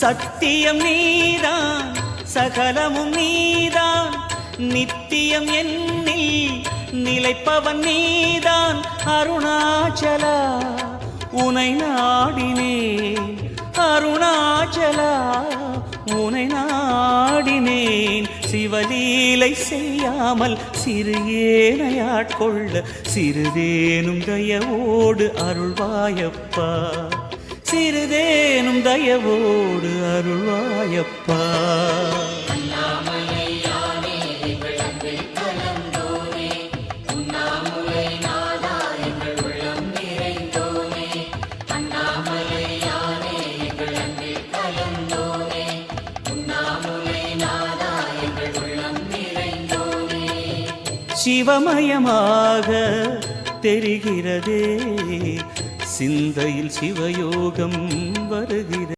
சத்தியம் நீதான் சகலமும் நீதான் நித்தியம் என்னில் நிலைப்பவன் நீதான் அருணாச்சலா உனை நாடினேன் அருணாச்சலா உனை நாடினேன் சிவலீலை செய்யாமல் சிறு ஏனையாட்கொள்ள சிறிதேனும் தயவோடு அருள்வாயப்பா சிறிதேனும் தயவோடு அருள்வாயப்பா சிவமயமாக தெரிகிறதே சிந்தையில் சிவயோகம் வருகிறது.